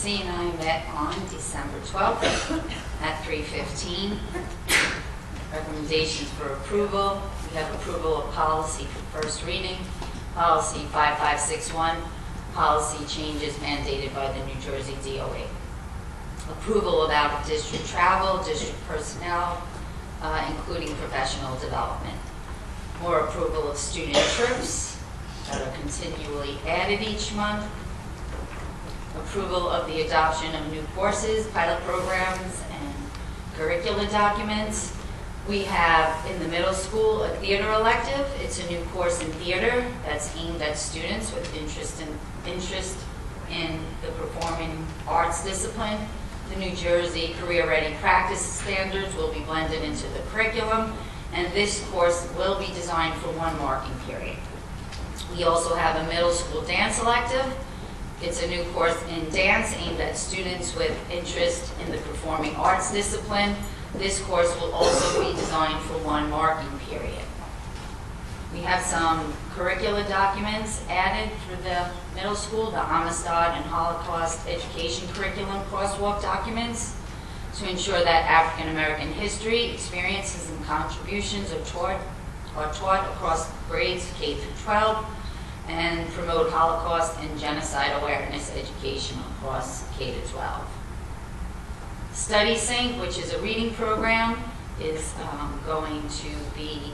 C&I met on December 12th at 3:15. Recommendations for approval. We have approval of policy for first reading, policy 5561, policy changes mandated by the New Jersey DOE. Approval of out-of-district travel, district personnel, including professional development. More approval of student trips that are continually added each month. Approval of the adoption of new courses, pilot programs, and curricula documents. We have in the middle school a theater elective. It's a new course in theater that's aimed at students with interest in the performing arts discipline. The New Jersey Career Ready Practice Standards will be blended into the curriculum, and this course will be designed for one marking period. We also have a middle school dance elective. It's a new course in dance aimed at students with interest in the performing arts discipline. This course will also be designed for one marking period. We have some curricula documents added for the middle school, the Amistad and Holocaust Education Curriculum Crosswalk documents to ensure that African American history, experiences, and contributions are taught across grades K through 12 and promote Holocaust and genocide awareness education across K to 12. Study Sync, which is a reading program, is going to be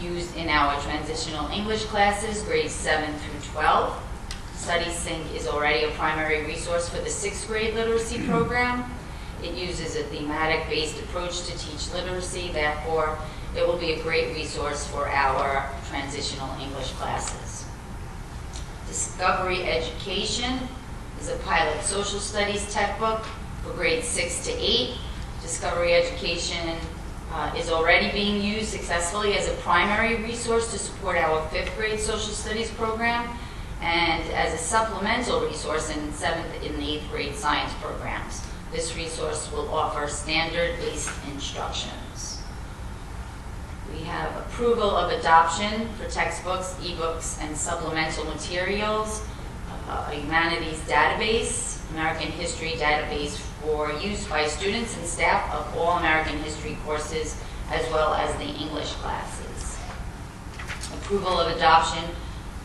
used in our transitional English classes, grades 7 through 12. Study Sync is already a primary resource for the 6th grade literacy program. It uses a thematic-based approach to teach literacy, therefore it will be a great resource for our transitional English classes. Discovery Education is a pilot social studies textbook for grades 6 to 8. Discovery Education is already being used successfully as a primary resource to support our 5th grade social studies program and as a supplemental resource in 7th and 8th grade science programs. This resource will offer standard-based instructions. We have approval of adoption for textbooks, ebooks, and supplemental materials, a humanities database, American history database for use by students and staff of all American history courses, as well as the English classes. Approval of adoption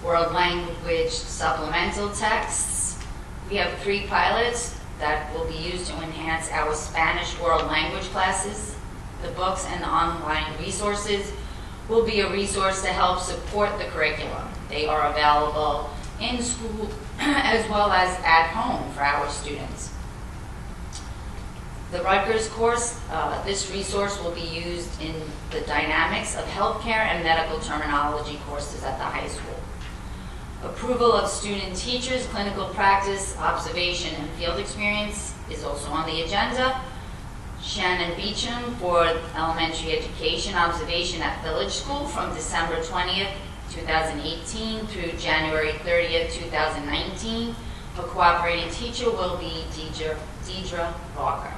world language supplemental texts. We have 3 pilots that will be used to enhance our Spanish world language classes. The books and the online resources will be a resource to help support the curriculum. They are available in school as well as at home for our students. The Rutgers course, this resource will be used in the dynamics of healthcare and medical terminology courses at the high school. Approval of student teachers, clinical practice, observation, and field experience is also on the agenda. Shannon Beecham for elementary education observation at Village School from December 20th, 2018 through January 30th, 2019. Her cooperating teacher will be Deidre Barker.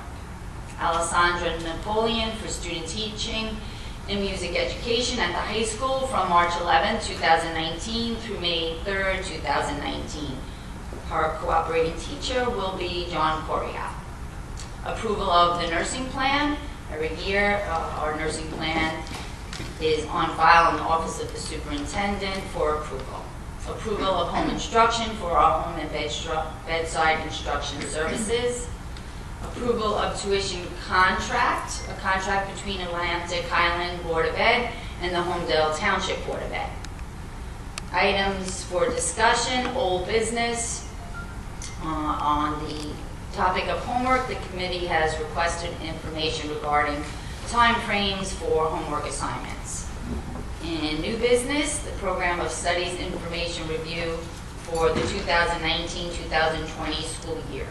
Alessandra Napoleon for student teaching in music education at the high school from March 11, 2019 through May 3rd, 2019. Her cooperating teacher will be John Coria. Approval of the nursing plan. Every year, our nursing plan is on file in the Office of the Superintendent for approval. Approval of home instruction for our home and bedside instruction services. Approval of tuition contract, a contract between Atlantic Highland Board of Ed and the Homedale Township Board of Ed. Items for discussion, old business. On the topic of homework, the committee has requested information regarding time frames for homework assignments. In new business, the program of studies information review for the 2019-2020 school year.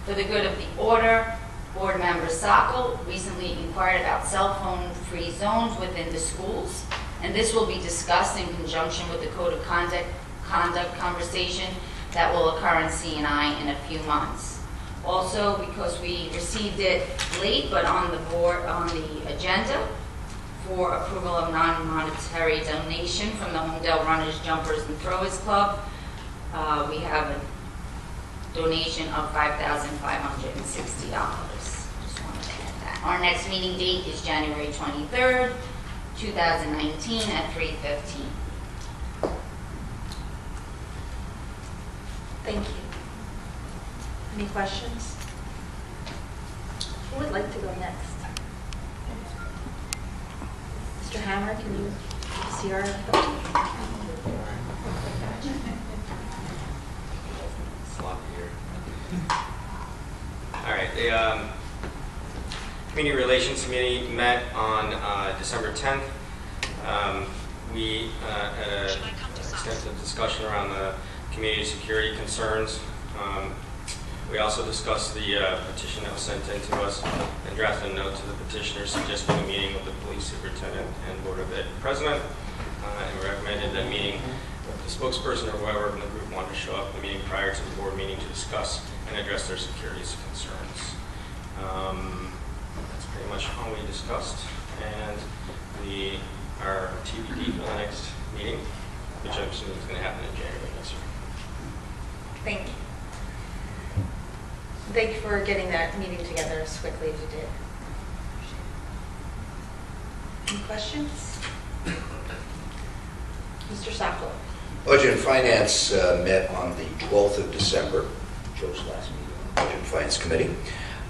For the good of the order, Board Member Sokol recently inquired about cell phone-free zones within the schools, and this will be discussed in conjunction with the Code of Conduct conversation that will occur in C&I in a few months. Also, because we received it late, but on the agenda for approval of non-monetary donation from the Homedale Runners, Jumpers, and Throwers Club, we have donation of $5,560. Just wanted to add that. Our next meeting date is January 23rd, 2019 at 3:15. Thank you. Any questions? Who would like to go next? Mr. Hammer, can you see our Sloppy here. All right, the Community Relations Committee met on December 10th. We had an extensive discussion around the community security concerns. We also discussed the petition that was sent in to us and drafted a note to the petitioner suggesting a meeting with the police superintendent and Board of Ed president. And we recommended that meeting with the spokesperson or whoever in the group wanted to show up at the meeting prior to the board meeting to discuss and address their security concerns. That's pretty much all we discussed. And our TBD for the next meeting, which I'm assuming is going to happen in January next year. Thank you. Thank you for getting that meeting together as quickly as you did. Any questions? Mr. Sacco. Budget and Finance met on the 12th of December, Joe's last meeting on the Budget and Finance Committee.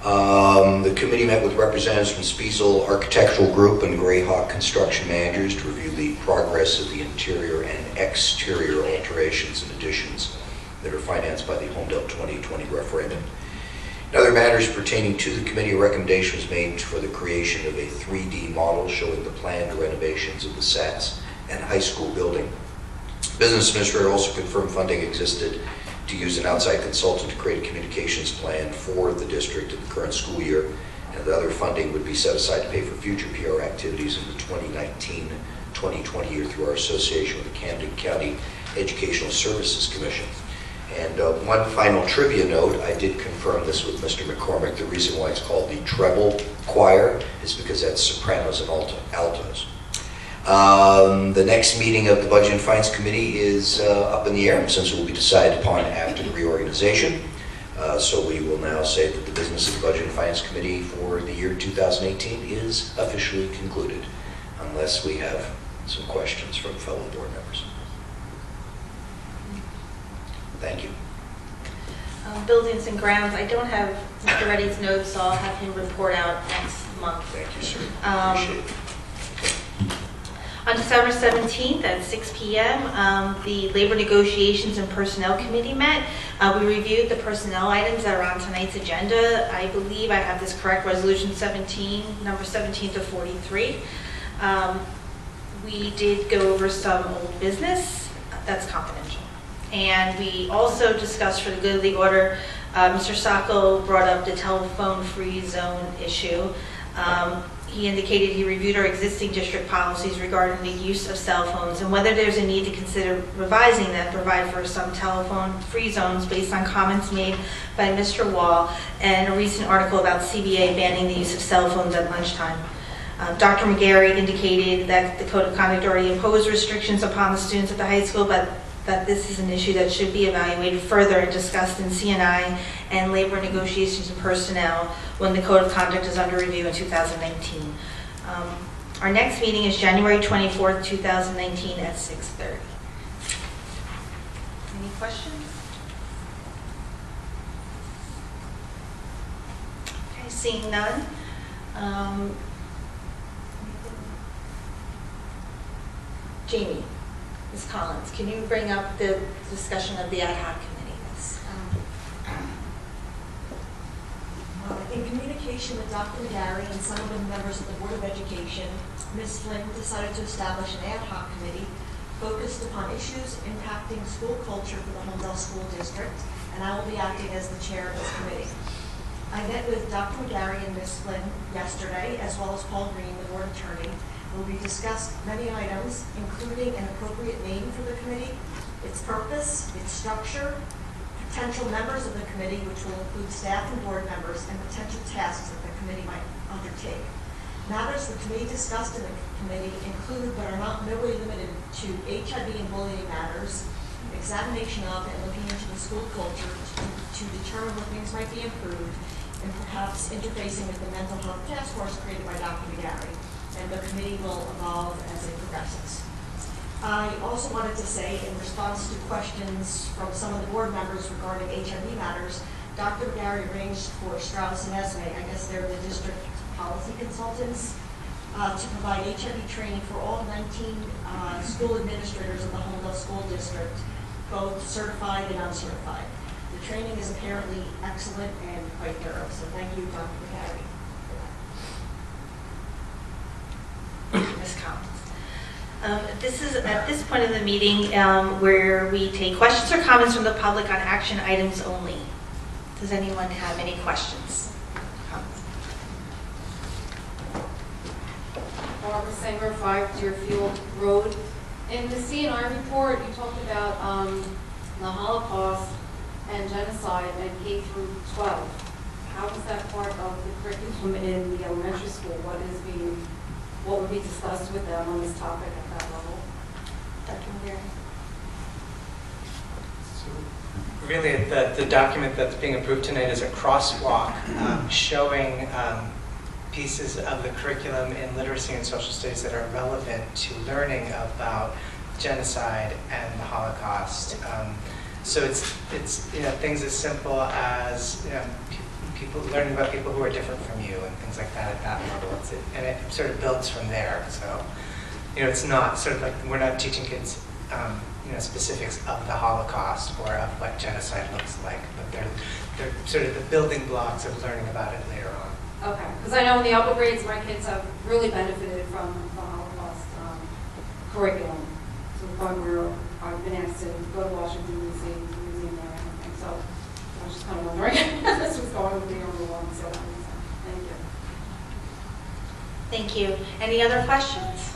The committee met with representatives from Spiesel Architectural Group and Greyhawk Construction Managers to review the progress of the interior and exterior alterations and additions that are financed by the Homedale 2020 referendum. In other matters pertaining to the committee, a recommendation was made for the creation of a 3D model showing the planned renovations of the SATS and high school building. Business Administrator also confirmed funding existed to use an outside consultant to create a communications plan for the district in the current school year, and the other funding would be set aside to pay for future PR activities in the 2019-2020 year through our association with the Camden County Educational Services Commission. And one final trivia note, I did confirm this with Mr. McCormick. The reason why it's called the treble choir is because that's sopranos and altos. The next meeting of the Budget and Finance Committee is up in the air since it will be decided upon after the reorganization. So we will now say that the business of the Budget and Finance Committee for the year 2018 is officially concluded, unless we have some questions from fellow board members. Thank you. Buildings and grounds, I don't have Mr. Reddy's notes, so I'll have him report out next month. Thank you, sir. Appreciate it. On December 17th at 6 p.m., the Labor Negotiations and Personnel Committee met. We reviewed the personnel items that are on tonight's agenda. I believe I have this correct, Resolution 17, number 17 to 43. We did go over some old business. That's confidential. And we also discussed, for the good of the order, Mr. Sacco brought up the telephone-free zone issue. He indicated he reviewed our existing district policies regarding the use of cell phones and whether there's a need to consider revising them, provide for some telephone-free zones based on comments made by Mr. Wall and a recent article about CBA banning the use of cell phones at lunchtime. Dr. McGarry indicated that the Code of Conduct already imposed restrictions upon the students at the high school, but that this is an issue that should be evaluated further and discussed in C&I and labor negotiations and personnel when the Code of Conduct is under review in 2019. Our next meeting is January 24th, 2019 at 6:30. Any questions? Okay, seeing none. Jamie. Ms. Collins, can you bring up the discussion of the ad hoc committee? In communication with Dr. McGarry and some of the members of the Board of Education, Ms. Flynn decided to establish an ad hoc committee focused upon issues impacting school culture for the Homedale School District, and I will be acting as the chair of this committee. I met with Dr. McGarry and Ms. Flynn yesterday, as well as Paul Green, the board attorney, where we discussed many items, including an appropriate name for the committee, its purpose, its structure, potential members of the committee, which will include staff and board members, and potential tasks that the committee might undertake. Matters the committee discussed in the committee include, but are not merely limited to, HIV and bullying matters, examination of and looking into the school culture to determine what things might be improved, and perhaps interfacing with the mental health task force created by Dr. McGarry. And the committee will evolve as it progresses. I also wanted to say, in response to questions from some of the board members regarding HIV matters, Dr. McGarry arranged for Strauss and Esme, I guess they're the district policy consultants, to provide HIV training for all 19 school administrators of the Homedale School District, both certified and uncertified. The training is apparently excellent and quite thorough, so thank you, Dr. McGarry. Ms. Collins. This is at this point in the meeting where we take questions or comments from the public on action items only. Does anyone have any questions? Comments? Barbara Sanger, 5 Deerfield Road. In the CNR report, you talked about the Holocaust and genocide and K through 12. How is that part of the curriculum in the elementary school? What would be discussed with them on this topic at that level? Dr. McGarry. So really, the document that's being approved tonight is a crosswalk showing pieces of the curriculum in literacy and social studies that are relevant to learning about genocide and the Holocaust. So it's things as simple as people learning about people who are different from you and things like that at that level. And it sort of builds from there. So it's not sort of like we're not teaching kids specifics of the Holocaust or of what genocide looks like, but they're sort of the building blocks of learning about it later on. Okay, because I know in the upper grades, my kids have really benefited from the Holocaust curriculum. So I've been asked to go to Washington, museum there and everything. So I was just kind of wondering if this was going with the younger one. So that makes sense. Thank you. Thank you. Any other questions?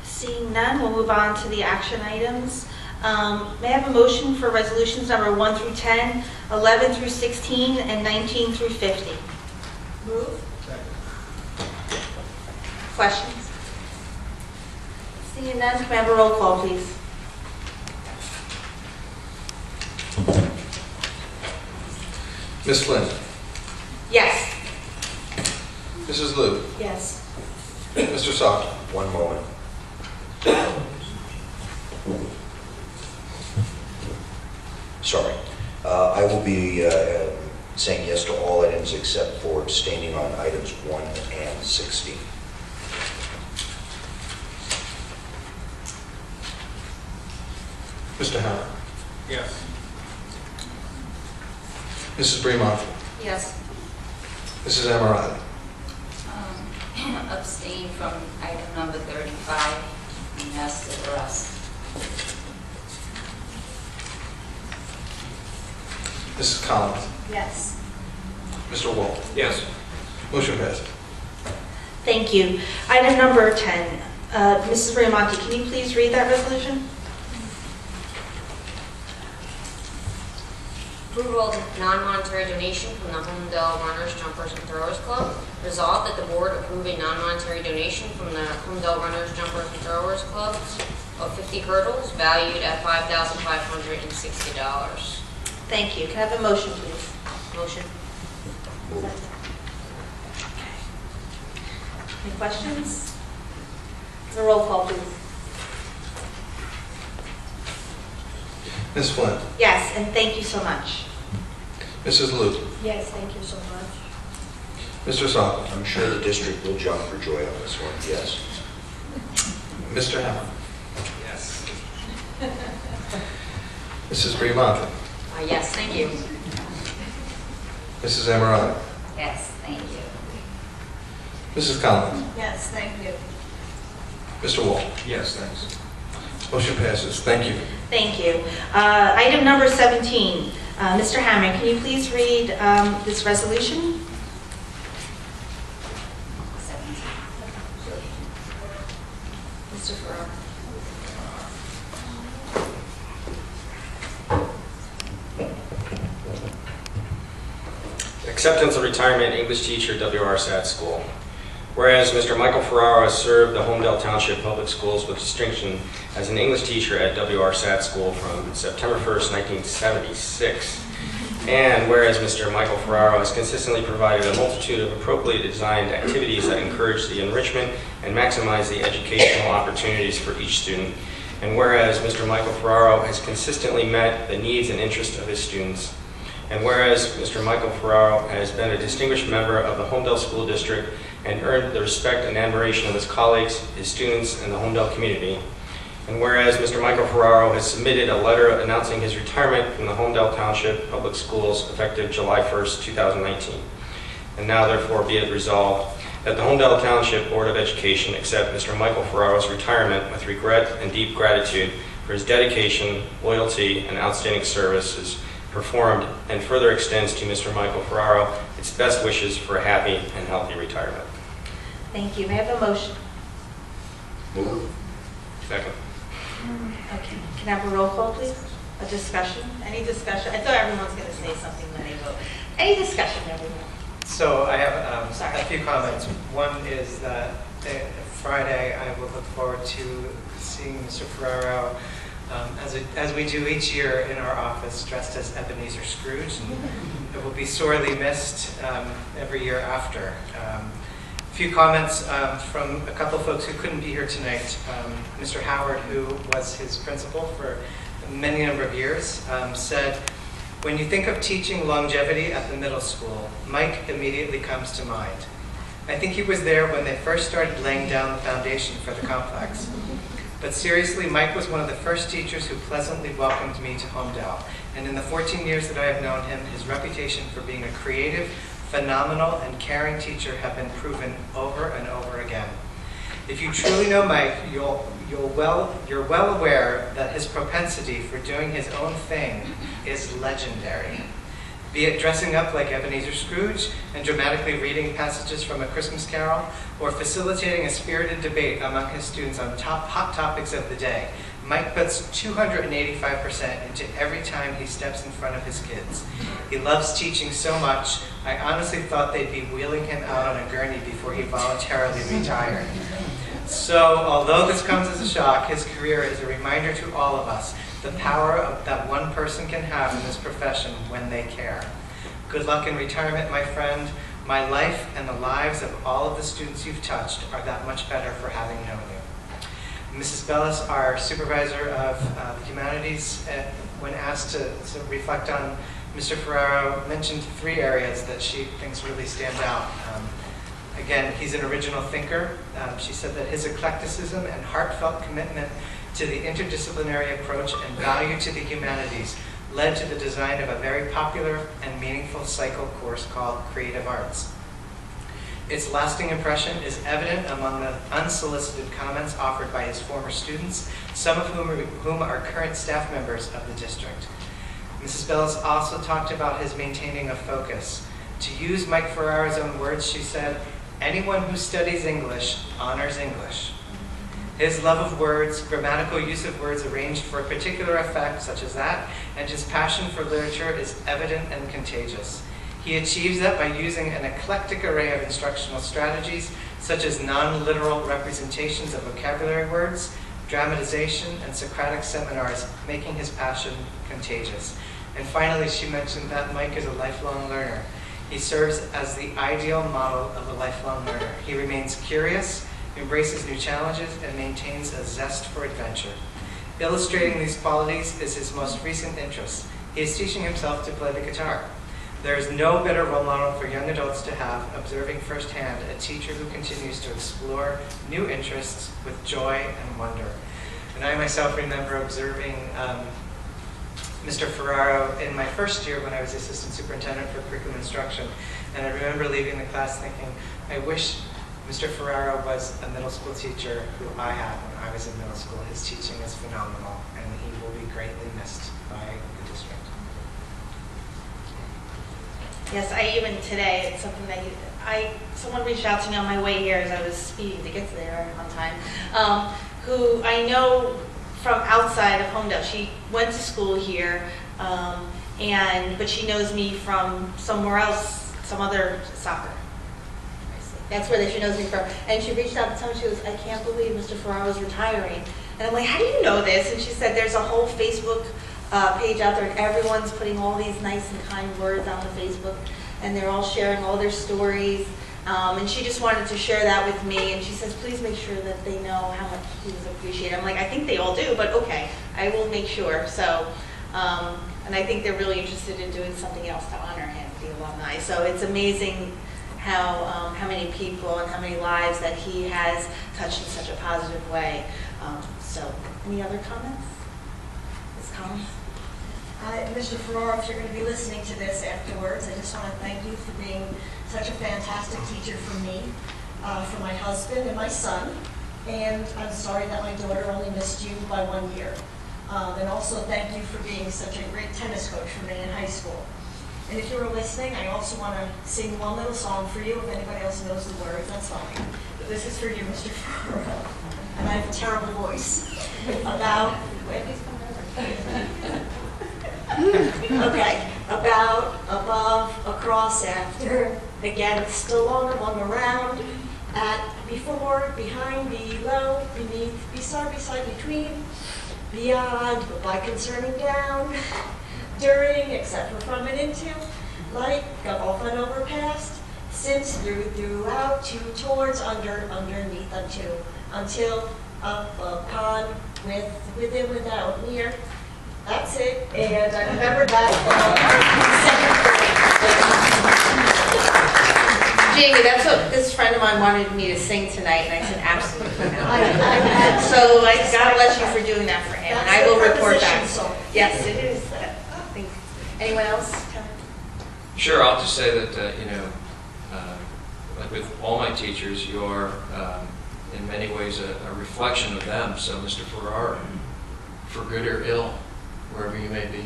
Seeing none, we'll move on to the action items. May I have a motion for resolutions number 1 through 10, 11 through 16, and 19 through 50? Move. Questions? Seeing none, can we have a roll call, please? Ms. Flynn. Yes. Mrs. Liu. Yes. Mr. Saki. One moment. Sorry. I will be saying yes to all items except for abstaining on items 1 and 16. Mr. Howard. Yes. Mrs. Fremont. Yes. Mrs. Amorati. Abstain from item number 35, and yes to the rest. Mrs. Collins. Yes. Mr. Wall. Yes. Motion passes. Thank you. Item number 10. Mrs. Riamonti, can you please read that resolution? Approval of non-monetary donation from the Homedale Runners, Jumpers, and Throwers Club. Resolved that the board approve a non-monetary donation from the Homedale Runners, Jumpers, and Throwers Club of 50 hurdles valued at $5,560. Thank you. Can I have a motion, please? Motion. Any questions? A roll call, please. Ms. Flynn. Yes, and thank you so much. Mrs. Liu. Yes, thank you so much. Mr. Saki. I'm sure the district will jump for joy on this one. Yes. Mr. Howard. Yes. Mrs. Fremont. Yes, thank you. Mrs. Amorati. Yes, thank you. Mrs. Collins. Yes, thank you. Mr. Wall. Yes, thanks. Motion passes. Thank you. Thank you. Item number 17. Mr. Hammond, can you please read this resolution? 17. Mr. Ferraro. Acceptance of retirement English teacher WRSAT school. Whereas Mr. Michael Ferraro has served the Homedale Township Public Schools with distinction as an English teacher at WRSAT School from September 1st, 1976. And whereas Mr. Michael Ferraro has consistently provided a multitude of appropriately designed activities that encourage the enrichment and maximize the educational opportunities for each student. And whereas Mr. Michael Ferraro has consistently met the needs and interests of his students. And whereas Mr. Michael Ferraro has been a distinguished member of the Homedale School District and earned the respect and admiration of his colleagues, his students, and the Homedale community. And whereas Mr. Michael Ferraro has submitted a letter announcing his retirement from the Homedale Township Public Schools effective July 1st, 2019. And now therefore be it resolved that the Homedale Township Board of Education accept Mr. Michael Ferraro's retirement with regret and deep gratitude for his dedication, loyalty, and outstanding services performed, and further extends to Mr. Michael Ferraro its best wishes for a happy and healthy retirement. Thank you. May I have a motion? Move. Second. Okay. Can I have a roll call, please? A discussion? Any discussion? I thought everyone's going to say something when they vote. Any discussion, everyone? So I have Sorry. a few comments. One is that Friday I will look forward to seeing Mr. Ferraro as we do each year in our office, dressed as Ebenezer Scrooge, and it will be sorely missed every year after. A few comments from a couple of folks who couldn't be here tonight. Mr. Howard, who was his principal for many number of years, said, "When you think of teaching longevity at the middle school, Mike immediately comes to mind. I think he was there when they first started laying down the foundation for the complex. But seriously, Mike was one of the first teachers who pleasantly welcomed me to Homedale, and in the 14 years that I have known him, his reputation for being a creative, phenomenal, and caring teacher have been proven over and over again. If you truly know Mike, you're well aware that his propensity for doing his own thing is legendary. Be it dressing up like Ebenezer Scrooge and dramatically reading passages from A Christmas Carol, or facilitating a spirited debate among his students on hot topics of the day, Mike puts 285% into every time he steps in front of his kids. He loves teaching so much, I honestly thought they'd be wheeling him out on a gurney before he voluntarily retired. So, although this comes as a shock, his career is a reminder to all of us the power that one person can have in this profession when they care. Good luck in retirement, my friend. My life and the lives of all of the students you've touched are that much better for having known you." Mrs. Bellis, our supervisor of the humanities, when asked to reflect on Mr. Ferraro, mentioned 3 areas that she thinks really stand out. Again, he's an original thinker. She said that his eclecticism and heartfelt commitment to the interdisciplinary approach and value to the humanities led to the design of a very popular and meaningful cycle course called Creative Arts. Its lasting impression is evident among the unsolicited comments offered by his former students, some of whom are current staff members of the district. Mrs. Bellis also talked about his maintaining a focus. To use Mike Ferraro's own words, she said, "Anyone who studies English honors English." His love of words, grammatical use of words arranged for a particular effect, such as that, and his passion for literature is evident and contagious. He achieves that by using an eclectic array of instructional strategies, such as non-literal representations of vocabulary words, dramatization, and Socratic seminars, making his passion contagious. And finally, she mentioned that Mike is a lifelong learner. He serves as the ideal model of a lifelong learner. He remains curious, embraces new challenges, and maintains a zest for adventure. Illustrating these qualities is his most recent interest. He is teaching himself to play the guitar. There is no better role model for young adults to have, observing firsthand a teacher who continues to explore new interests with joy and wonder. And I myself remember observing Mr. Ferraro in my first year when I was assistant superintendent for curriculum instruction. And I remember leaving the class thinking, I wish Mr. Ferraro was a middle school teacher who I had when I was in middle school. His teaching is phenomenal, and he will be greatly missed by the district. Yes, even today, it's something that someone reached out to me on my way here as I was speeding to get to there on time, who I know from outside of Homedale. She went to school here, but she knows me from somewhere else, some other soccer. That's where she knows me from. And she reached out to tell me, she goes, I can't believe Mr. Ferraro is retiring. And I'm like, how do you know this? And she said, there's a whole Facebook page out there, and everyone's putting all these nice and kind words on the Facebook, and they're all sharing all their stories. And she just wanted to share that with me, and she says, please make sure that they know how much he was appreciated. I'm like, I think they all do, but okay, I will make sure. So, and I think they're really interested in doing something else to honor him, the alumni. So it's amazing how many people and how many lives that he has touched in such a positive way. So, any other comments? Ms. Collins? Mr. Ferraro, if you're going to be listening to this afterwards, I just want to thank you for being such a fantastic teacher for me, for my husband and my son. And I'm sorry that my daughter only missed you by 1 year. And also thank you for being such a great tennis coach for me in high school. And if you were listening, I also want to sing one little song for you. If anybody else knows the words, that's fine. But this is for you, Mr. Ferraro. And I have a terrible voice. About above, across, after, against, along, around, at, before, behind, below, beneath, beside, between, beyond, but by, concerning, down, during, except for, from, and into, like, above and over, past, since, through, throughout, to, towards, under, underneath, until, up, upon, with, within, without, near. That's it, and I remember that from 2nd grade. Jamie, that's what this friend of mine wanted me to sing tonight, and I said, absolutely not. So God bless you for doing that for him, and I will report back. Yes, it is. Anyone else? Sure, I'll just say that, like with all my teachers, you're in many ways a reflection of them. So Mr. Ferraro, for good or ill, wherever you may be,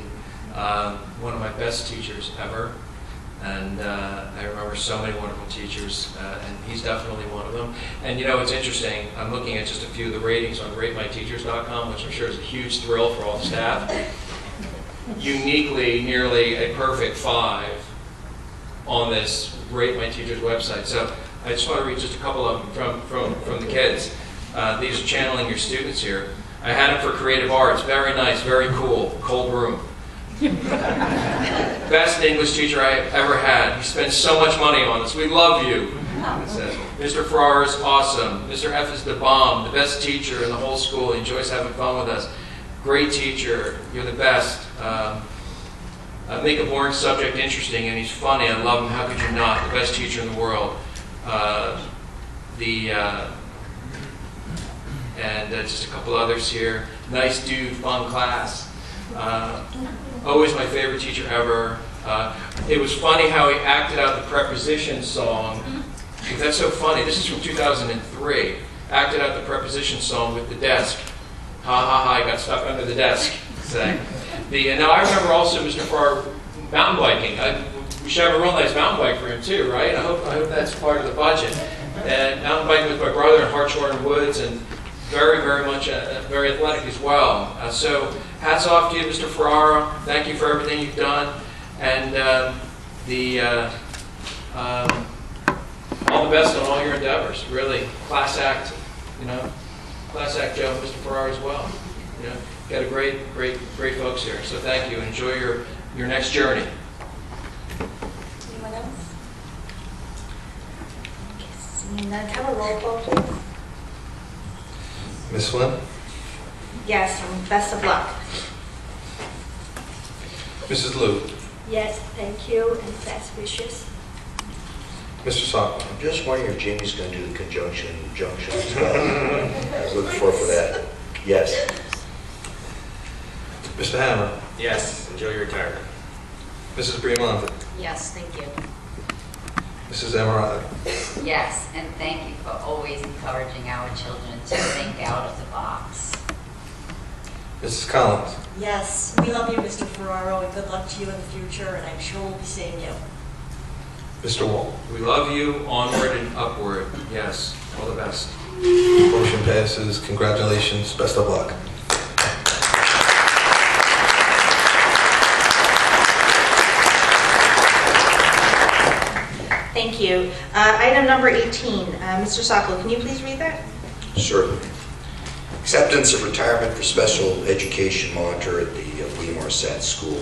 one of my best teachers ever. And I remember so many wonderful teachers, and he's definitely one of them. And it's interesting, I'm looking at just a few of the ratings on ratemyteachers.com, which I'm sure is a huge thrill for all the staff. Uniquely, nearly a perfect 5 on this Rate My Teachers website. So I just want to read just a couple of them from the kids. These are channeling your students here. I had him for creative arts. Very nice, very cool. Cold room. Best English teacher I ever had. He spends so much money on us. We love you. It says, Mr. Ferraro is awesome. Mr. F is the bomb. The best teacher in the whole school. He enjoys having fun with us. Great teacher. You're the best. Make a boring subject interesting, and he's funny. I love him. How could you not? The best teacher in the world. And just a couple others here. Nice dude, fun class. Always my favorite teacher ever. It was funny how he acted out the preposition song. That's so funny. This is from 2003. Acted out the preposition song with the desk. Ha ha ha, I got stuck under the desk. Now I remember also Mr. Ferraro mountain biking. We should have a real nice mountain bike for him too, right? I hope that's part of the budget. And mountain biking with my brother in Hartshorn Woods, and very, very much very athletic as well. So hats off to you, Mr. Ferraro. Thank you for everything you've done, and all the best on all your endeavors. Really, class act, class act Joe, Mr. Ferraro as well. Got a great folks here. So thank you. Enjoy your next journey. Anyone else? Seeing none, have a roll call, please. Ms. Flynn? Yes, best of luck. Mrs. Liu? Yes, thank you, and best wishes. Mr. Sokolow? I'm just wondering if Jamie's going to do the junction as well. I was looking forward for that. Yes. Mr. Hammer? Yes, enjoy your retirement. Mrs. Briamonte? Yes, thank you. Mrs. Emirati? Yes, and thank you for always encouraging our children to think out of the box. Mrs. Collins? Yes, we love you, Mr. Ferraro, and good luck to you in the future, and I'm sure we'll be seeing you. Mr. Wall? We love you. Onward and upward. Yes. All the best. Motion passes. Congratulations. Best of luck. Thank Thank you. Item number 18, Mr. Sokol, can you please read that? Certainly. Acceptance of retirement for special education monitor at the William R. Satt School.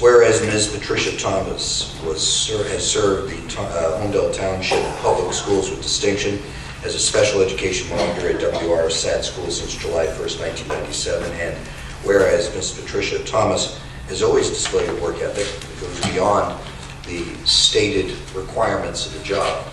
Whereas Ms. Patricia Thomas has served the Homedale Township Public Schools with distinction as a special education monitor at W.R. Satt School since July 1st, 1997, and whereas Ms. Patricia Thomas has always displayed a work ethic that goes beyond the stated requirements of the job,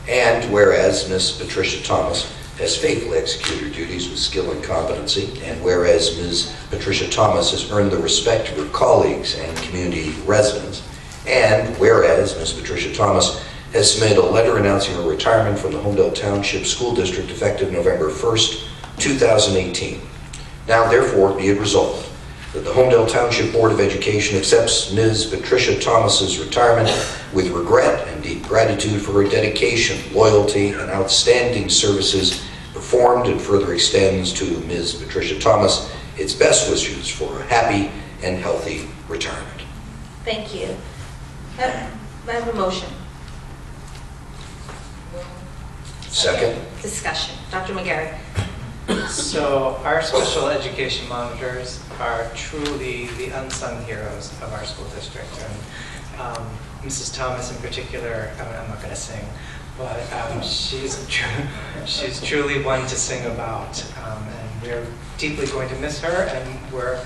and whereas Ms. Patricia Thomas has faithfully executed her duties with skill and competency, and whereas Ms. Patricia Thomas has earned the respect of her colleagues and community residents, and whereas Ms. Patricia Thomas has submitted a letter announcing her retirement from the Homedale Township School District effective November 1st, 2018. Now therefore be it resolved that the Homedale Township Board of Education accepts Ms. Patricia Thomas's retirement with regret and deep gratitude for her dedication, loyalty, and outstanding services performed, and further extends to Ms. Patricia Thomas its best wishes for a happy and healthy retirement. Thank you. I have a motion. Second. Discussion. Dr. McGarry. So our special education monitors are truly the unsung heroes of our school district. And Mrs. Thomas in particular, I'm not going to sing, but she's truly one to sing about. And we're deeply going to miss her, and we're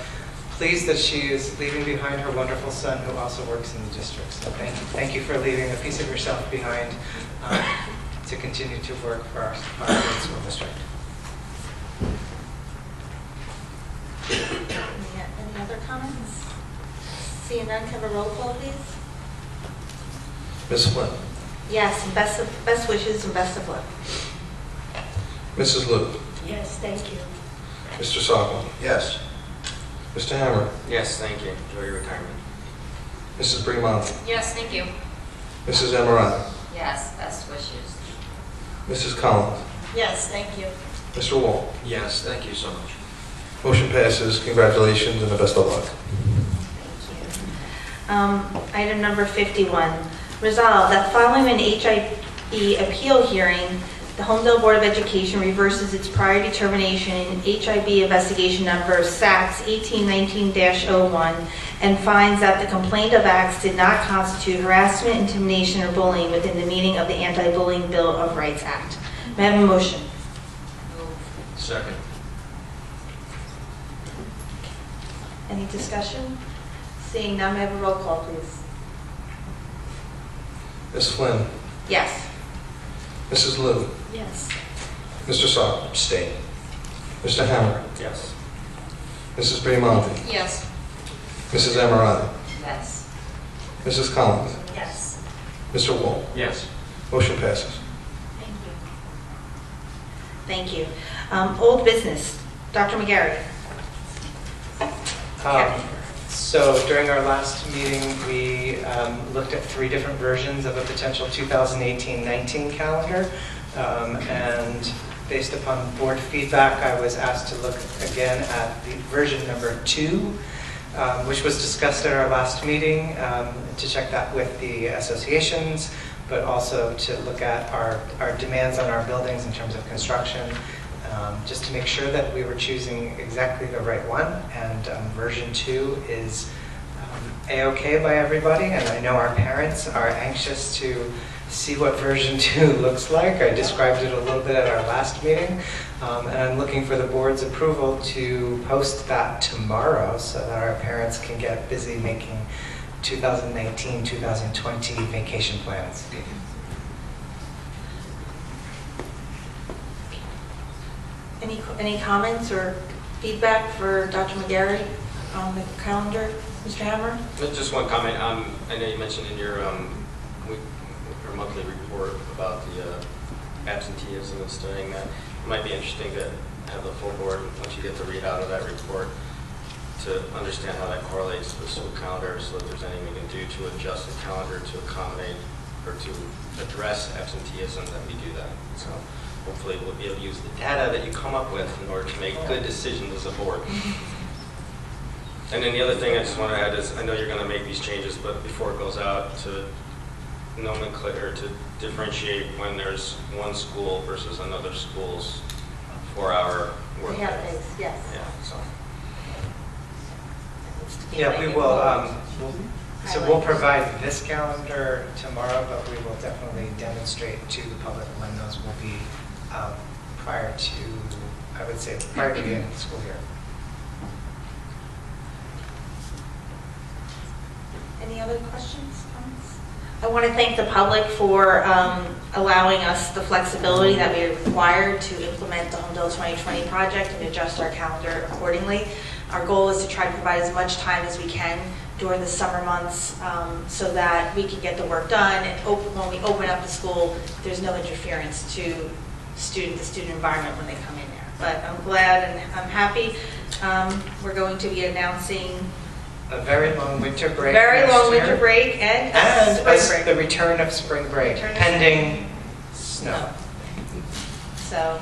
pleased that she is leaving behind her wonderful son who also works in the district. So thank you for leaving a piece of yourself behind to continue to work for our great school district. Any other comments? Seeing none, can I have a roll call, please? Ms. Flynn. Yes, and best wishes and best of luck. Mrs. Luke. Yes, thank you. Mr. Sokol. Yes. Mr. Hammer. Yes, thank you. Enjoy your retirement. Mrs. Bremonti. Yes, thank you. Mrs. Emirati. Yes, best wishes. Mrs. Collins. Yes, thank you. Mr. Wall. Yes, thank you so much. Motion passes. Congratulations and the best of luck. Thank you. Item number 51. Resolved that following an HIB appeal hearing, the Homedale Board of Education reverses its prior determination in HIB investigation number SACS 1819-01 and finds that the complaint of acts did not constitute harassment, intimidation, or bullying within the meaning of the Anti-Bullying Bill of Rights Act. May I have a motion? Second. Any discussion? Seeing none, may I have a roll call, please? Ms. Flynn. Yes. Mrs. Liu. Yes. Mr. Sokol. Abstain. Mr. Hammer. Yes. Mrs. Bremonti. Yes. Mrs. Emirati. Yes. Mrs. Collins. Yes. Mr. Wall. Yes. Motion passes. Thank you. Old business. Dr. McGarry. So during our last meeting, we looked at 3 different versions of a potential 2018-19 calendar. And based upon board feedback, I was asked to look again at the version number 2, which was discussed at our last meeting, to check that with the associations, but also to look at our demands on our buildings in terms of construction, just to make sure that we were choosing exactly the right one. And version 2 is A-OK by everybody, and I know our parents are anxious to see what version 2 looks like. I described it a little bit at our last meeting, and I'm looking for the board's approval to post that tomorrow so that our parents can get busy making 2019-2020 vacation plans. Any comments or feedback for Dr. McGarry on the calendar? Mr. Hammer? Just one comment. I know you mentioned in your monthly report about the absenteeism and studying that. It might be interesting to have the full board, once you get the readout of that report, to understand how that correlates to the school calendar, so if there's anything we can do to adjust the calendar to accommodate or to address absenteeism, that we do that. So hopefully we'll be able to use the data that you come up with in order to make good decisions as a board. And then the other thing I just want to add is, I know you're going to make these changes, but before it goes out to nomenclature to differentiate when there's one school versus another school's 4-hour work We have day. things, yes. Yeah, so. Yeah, we will, so we'll provide this calendar tomorrow, but we will definitely demonstrate to the public when those will be prior to, I would say, prior to the end of the school year. Any other questions, comments? I want to thank the public for allowing us the flexibility that we are required to implement the Homedale 2020 project and adjust our calendar accordingly. Our goal is to try to provide as much time as we can during the summer months so that we can get the work done, and when we open up the school, there's no interference to the student environment when they come in there. But I'm glad and I'm happy. We're going to be announcing A very long winter break. very next long year. winter break and And spring break. the return of spring break, Return of pending snow. So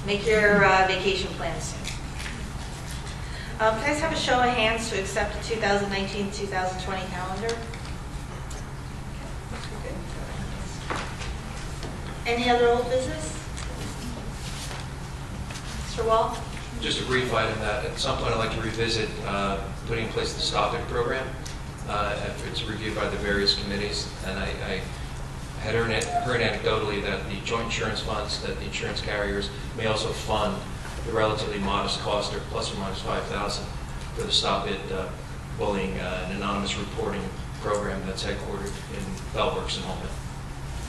make your vacation plans soon. Can I just have a show of hands to accept the 2019-2020 calendar? Any other old business? Mr. Wall? Just a brief item that at some point I'd like to revisit putting in place the Stop It program after it's reviewed by the various committees. And I had heard anecdotally that the joint insurance funds, that the insurance carriers may also fund the relatively modest cost, or plus or minus $5,000, for the Stop It bullying and anonymous reporting program that's headquartered in Bellworks in Holman.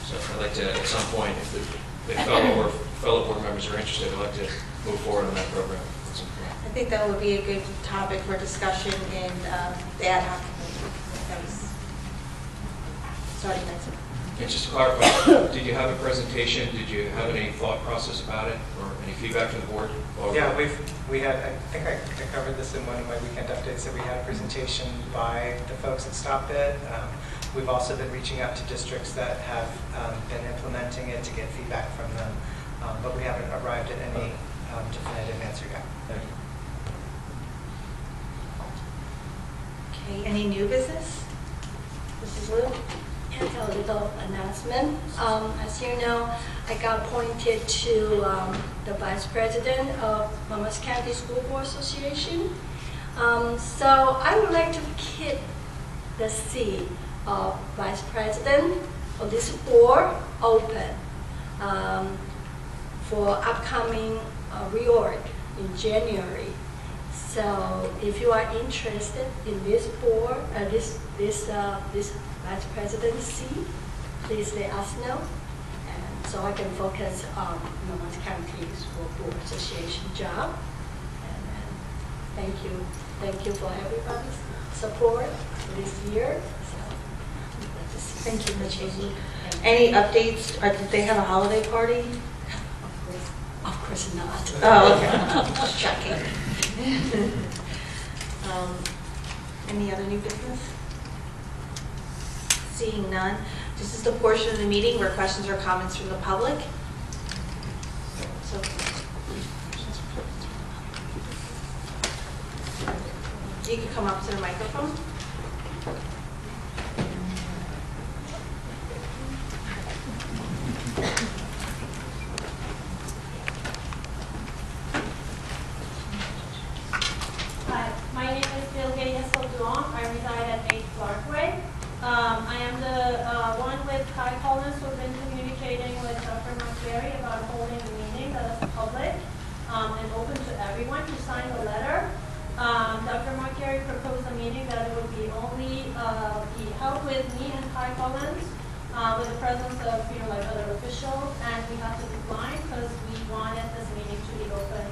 So I'd like to, at some point, if fellow board members are interested, I'd like to move forward on that program at some point. I think that would be a good topic for discussion in the ad hoc committee. That was starting next week. And just to clarify, did you have a presentation? Did you have any thought process about it, or any feedback from the board? Yeah, we had, I think I covered this in one of my weekend updates, that we had a presentation by the folks at Stop It. We've also been reaching out to districts that have been implementing it to get feedback from them, but we haven't arrived at any definitive answer yet. Okay, any new business? Mrs. Liu? And a little announcement. As you know, I got appointed to the Vice President of Monmouth County School Board Association. So I would like to keep the seat of Vice President of this board open for upcoming reorg in January. So if you are interested in this board, this Vice Presidency, please let us know, and so I can focus on Monmouth County School Board Association job. And thank you for everybody's support this year. So, Thank you, Ms. Lee. Any updates? Did they have a holiday party? of course not. Oh, okay. Just checking. Any other new business? Seeing none. This is the portion of the meeting where questions or comments from the public. So, you can come up to the microphone. Hi, my name is Bilge Escoduan. I reside at 8 Clarkway. I am the one with Kai Collins who've been communicating with Dr. McGarry about holding a meeting that is public and open to everyone to sign the letter. Dr. McGarry proposed a meeting that it would be only be held with me and Kai Collins with the presence of like other officials, and we had to decline because we wanted this meeting to be open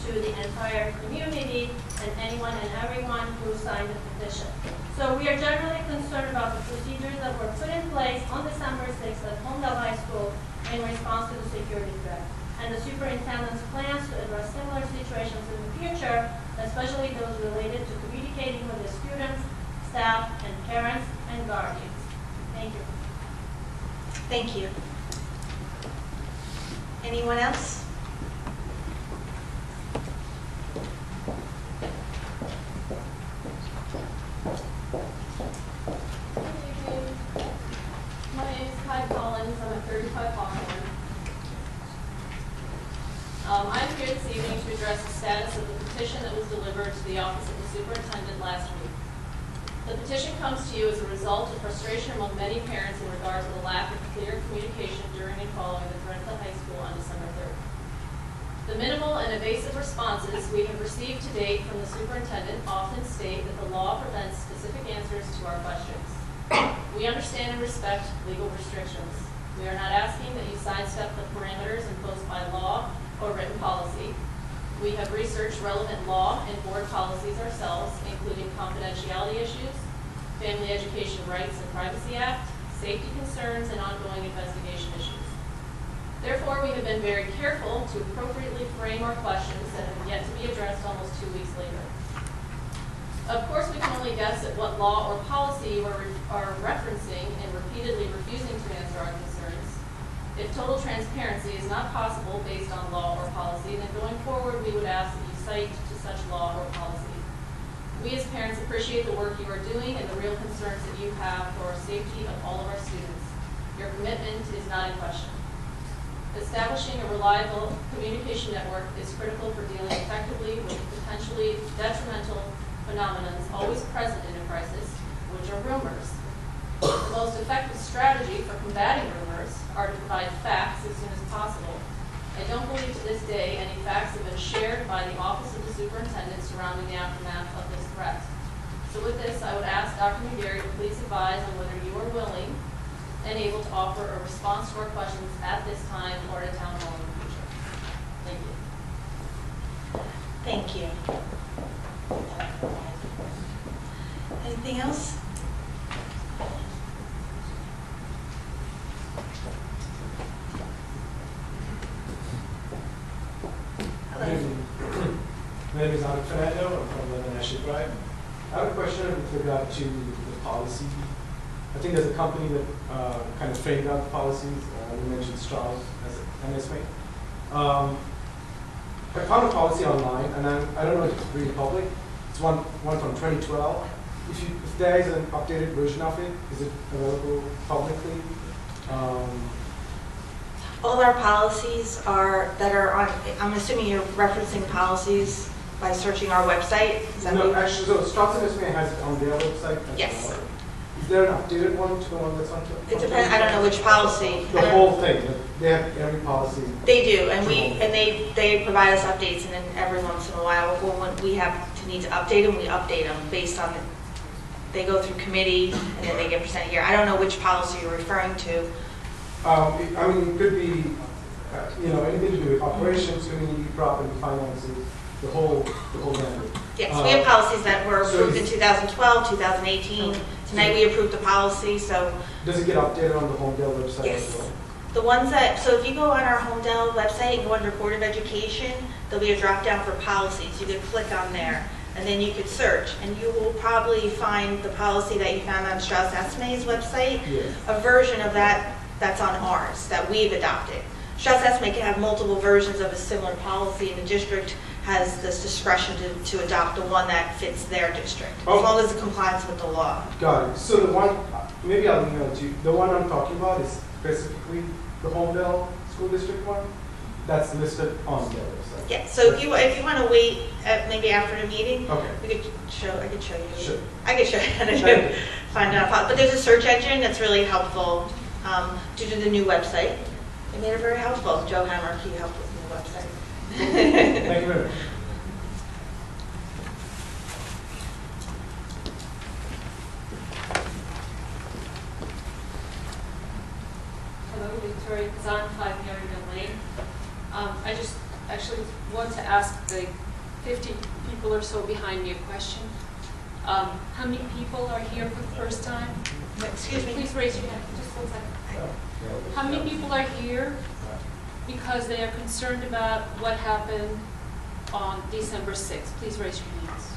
to the entire community and anyone and everyone who signed the petition. So we are generally concerned about the procedures that were put in place on December 6th at Homedale High School in response to the security threat, and the superintendent's plans to address similar situations in the future, especially those related to communicating with the students, staff, and parents and guardians. Thank you. Thank you. Anyone else? My delivered to the office of the superintendent last week. The petition comes to you as a result of frustration among many parents in regard to the lack of clear communication during and following the threat at the high school on December 3rd. The minimal and evasive responses we have received to date from the superintendent often state that the law prevents specific answers to our questions. We understand and respect legal restrictions. We are not asking that you sidestep the parameters imposed by law or written policy. We have researched relevant law and board policies ourselves, including confidentiality issues, Family Education Rights and Privacy Act, safety concerns, and ongoing investigation issues. Therefore, we have been very careful to appropriately frame our questions that have yet to be addressed almost 2 weeks later. Of course, we can only guess at what law or policy you are referencing and repeatedly refusing to answer our concerns. If total transparency is not possible based on law or policy, then going forward, we would ask that you cite to such law or policy. We as parents appreciate the work you are doing and the real concerns that you have for the safety of all of our students. Your commitment is not in question. Establishing a reliable communication network is critical for dealing effectively with potentially detrimental phenomena always present in a crisis, which are rumors. The most effective strategy for combating rumors are to provide facts as soon as possible. I don't believe to this day any facts have been shared by the Office of the Superintendent surrounding the aftermath of this threat. So with this, I would ask Dr. McGarry to please advise on whether you are willing and able to offer a response to our questions at this time or at a town hall in the future. Thank you. Thank you. Anything else? Hello. My name is Ferraro. I'm from London National Drive. I have a question with regard to the policy. I think there's a company that kind of framed out the policies. You mentioned Strauss as an estimate. I found a policy online, and I don't know if it's really public. It's one from 2012. If there is an updated version of it, is it available publicly? All our policies that are on, I'm assuming you're referencing policies by searching our website? Is that No, what actually, so Strauss and Esme has it on their website. Yes. Well. Is there an updated one to the one that's on? It depends. I don't know which policy. The whole thing. They have every policy. They do, and they provide us updates, and then every once in a while, when we have to need to update them, we update them based on they go through committee, and then they get presented here. I don't know which policy you're referring to. I mean, it could be, anything to do with operations, community, property, finances, the whole gamut. Yes, we have policies that were approved in 2012, 2018. Tonight we approved the policy, so. Does it get updated on the Homedale website Yes. as well? The ones so if you go on our Homedale website and go under Board of Education, there'll be a drop down for policies. You could click on there, and then you could search, and you will probably find the policy that you found on Strauss Esme's website, Yes. a version of that's on ours, that we've adopted. Strauss Esme can have multiple versions of a similar policy, and the district has this discretion to adopt the one that fits their district, as long as it complies with the law. Got it. So the one, maybe I'll email it to you. The one I'm talking about is specifically the Homedale School District one. That's listed on their website. Yeah, so if you want to wait, maybe after the meeting, Okay. I could show you. Sure. I could show you how to find out. But there's a search engine that's really helpful due to the new website. They made it very helpful. Joe Hammer, he helped with the new website. Thank you very much. Hello, Victoria Kazan, 5 Maryville Lane. I just actually want to ask the 50 people or so behind me a question. How many people are here for the first time? Excuse me. Please raise your hand, just 1 second. How many people are here because they are concerned about what happened on December 6th? Please raise your hands.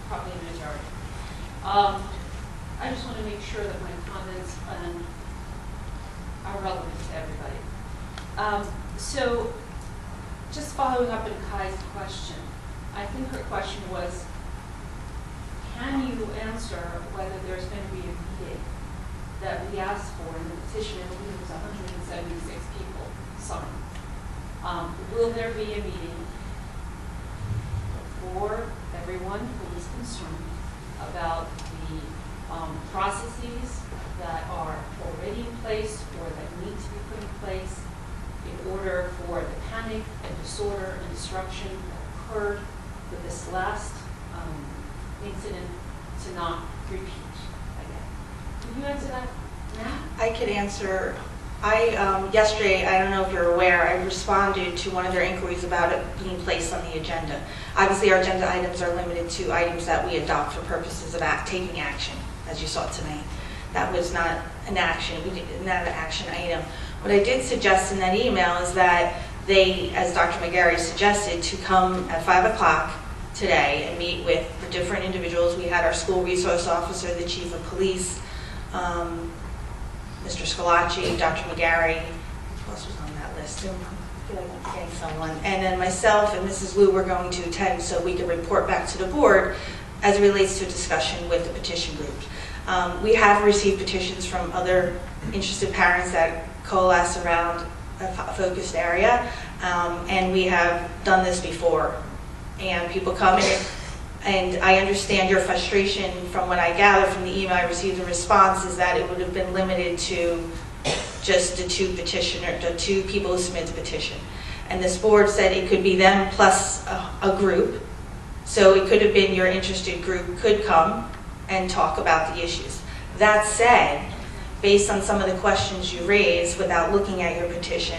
Probably the majority. I just want to make sure that my comments are relevant to everybody. So, just following up on Kai's question, I think her question was, can you answer whether there's going to be a meeting that we asked for in the petition? I believe it was 176 people signed. Will there be a meeting? anyone who is concerned about the processes that are already in place or that need to be put in place in order for the panic and disorder and disruption that occurred with this last incident to not repeat again. Could you answer that now? I could answer. Yesterday, I don't know if you're aware, I responded to one of their inquiries about it being placed on the agenda. Obviously, our agenda items are limited to items that we adopt for purposes of taking action, as you saw tonight. That was not an action, not an action item. What I did suggest in that email is that they, as Dr. McGarry suggested, to come at 5 o'clock today and meet with the different individuals. We had our school resource officer, the chief of police, Mr. Scalacci, Dr. McGarry, who else was on that list? I feel like I'm forgetting someone. And then myself and Mrs. Liu were going to attend so we could report back to the board as it relates to a discussion with the petition groups. We have received petitions from other interested parents that coalesce around a focused area, and we have done this before. And people come in, and I understand your frustration from what I gathered from the email I received in response is that it would have been limited to just the two people who submitted the petition. And this board said it could be them plus a group. So it could have been your interested group could come and talk about the issues. That said, based on some of the questions you raised without looking at your petition,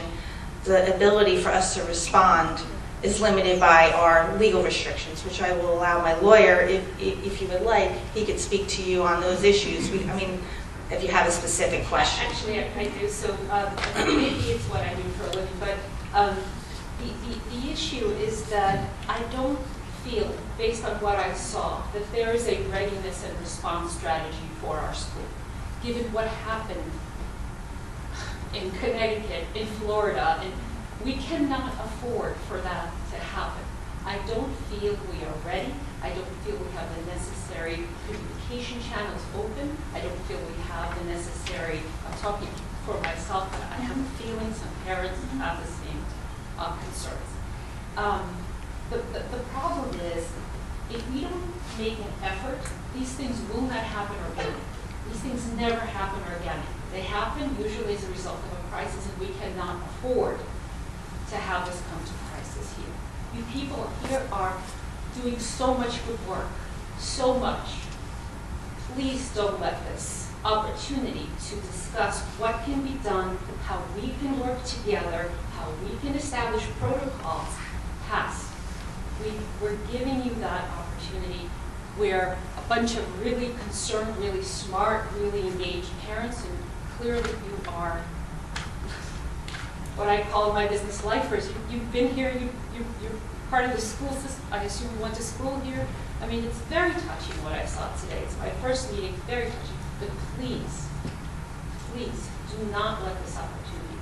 the ability for us to respond is limited by our legal restrictions, which I will allow my lawyer, if you would like, he could speak to you on those issues. I mean, if you have a specific question. Actually, I do. So maybe it's what I do for a living, but the issue is that I don't feel, based on what I saw, that there is a readiness and response strategy for our school. Given what happened in Connecticut, in Florida, and we cannot afford for that to happen. I don't feel we are ready. I don't feel we have the necessary communication channels open. I don't feel we have the necessary, I'm talking for myself, but I have a feeling some parents have the same concerns. The problem is, if we don't make an effort, these things will not happen organically. These things never happen organically. They happen usually as a result of a crisis, and we cannot afford to have this come to crisis here. You people here are doing so much good work, so much. Please don't let this opportunity to discuss what can be done, how we can work together, how we can establish protocols pass. We're giving you that opportunity where a bunch of really concerned, really smart, really engaged parents, and clearly you are what I call my business lifers. You've been here, you're part of the school system. I assume you went to school here. I mean, it's very touching what I saw today. It's my first meeting, very touching. But please, please do not let this opportunity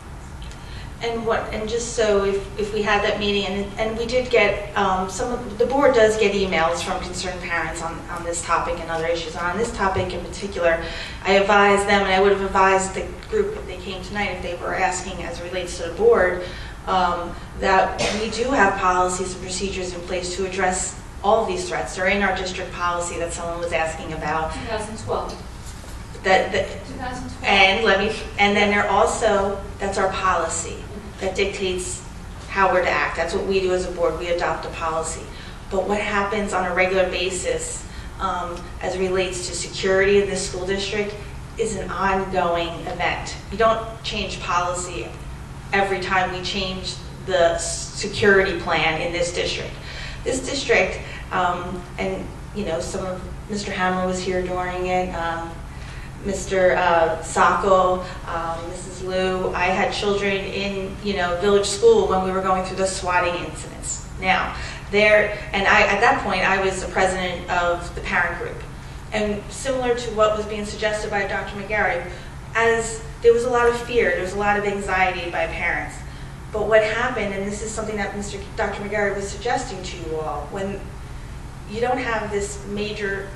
pass. And just so if we had that meeting, and we did get the board does get emails from concerned parents on this topic and other issues. And on this topic in particular, I advised them, and I would have advised the group if they came tonight, if they were asking as it relates to the board, that we do have policies and procedures in place to address all of these threats. They're in our district policy that someone was asking about. 2012. 2012. And then they're also, that's our policy that dictates how we're to act. That's what we do as a board. We adopt a policy. But what happens on a regular basis as it relates to security in this school district is an ongoing event. You don't change policy every time we change the security plan in this district. This district, and some of Mr. Hammer was here during it, Mr. Sacco, Mrs. Liu. I had children in, village school when we were going through the swatting incidents. Now, at that point, I was the president of the parent group. And similar to what was being suggested by Dr. McGarry, as there was a lot of fear, there was a lot of anxiety by parents. But what happened, and this is something that Dr. McGarry was suggesting to you all, when you don't have this major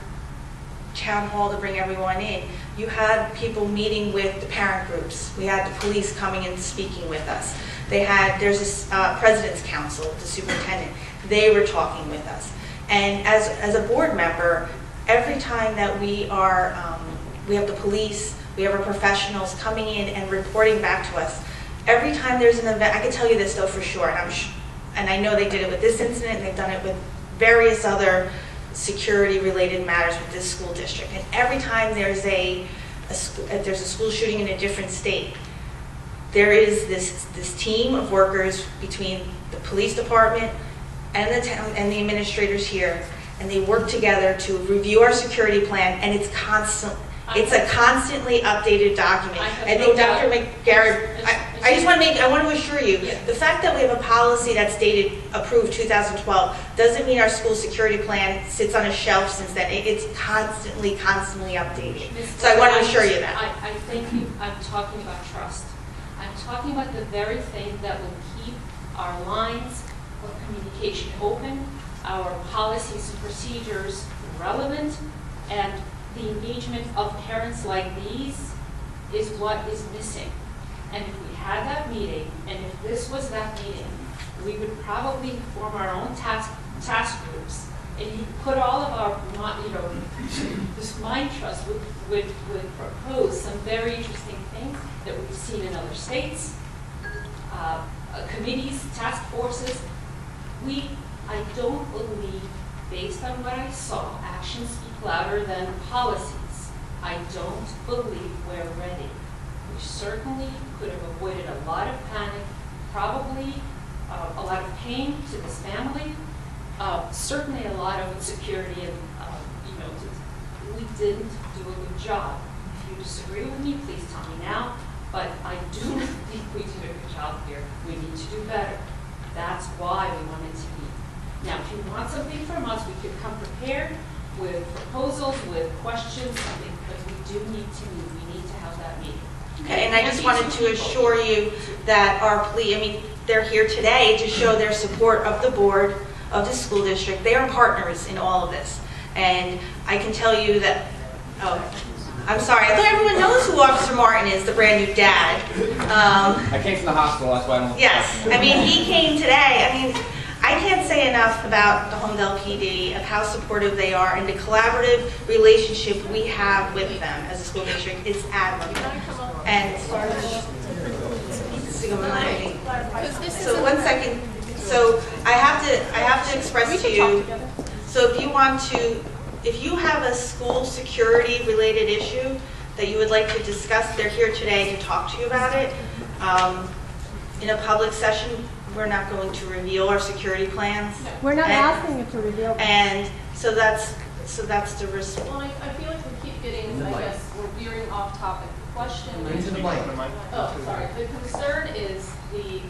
town hall to bring everyone in, you had people meeting with the parent groups. We had the police coming and speaking with us. There's a president's council, the superintendent. They were talking with us. And as a board member, every time that we have the police, we have our professionals coming in and reporting back to us. Every time there's an event, I can tell you this though for sure, and I know they did it with this incident, and they've done it with various other security-related matters with this school district. And every time there's a school shooting in a different state, there is this team of workers between the police department and the town and the administrators here, and they work together to review our security plan, and it's a constantly updated document. I think Dr. McGarrett, I want to assure you, the fact that we have a policy that's approved 2012 doesn't mean our school security plan sits on a shelf since then. It's constantly updated. So I want to assure you that. I thank you. I'm talking about trust. I'm talking about the very thing that will keep our lines of communication open, our policies and procedures relevant, and the engagement of parents like these is what is missing. And if we had that meeting, and if this was that meeting, we would probably form our own task groups, and you put all of our, this mind trust would propose some very interesting things that we've seen in other states, committees, task forces. I don't believe, based on what I saw, actions speak louder than policies. I don't believe we're ready. We certainly could have avoided a lot of panic, probably a lot of pain to this family, certainly a lot of insecurity, and we didn't do a good job. If you disagree with me, please tell me now, but I do think we did a good job here. We need to do better. That's why we wanted to meet. Now, if you want something from us, we could come prepared with proposals, with questions, something, but we do need to meet. We need to have that meeting. Okay, and I just wanted to assure you that they're here today to show their support of the board, of the school district. They are partners in all of this. And I can tell you that, I'm sorry, I thought everyone knows who Officer Martin is, the brand new dad. I came from the hospital, that's why I'm... Yes, he came today. I can't say enough about the Homedale PD, of how supportive they are, and the collaborative relationship we have with them as a school district is admirable. And so 1 second. So I have to express to you. So if you have a school security related issue that you would like to discuss, they're here today to talk to you about it. In a public session, we're not going to reveal our security plans. We're not asking you to reveal them. And so that's the risk. Well, I feel like we keep getting, I guess, we're veering off topic. The question is... Into the mic. Oh, sorry. The concern is the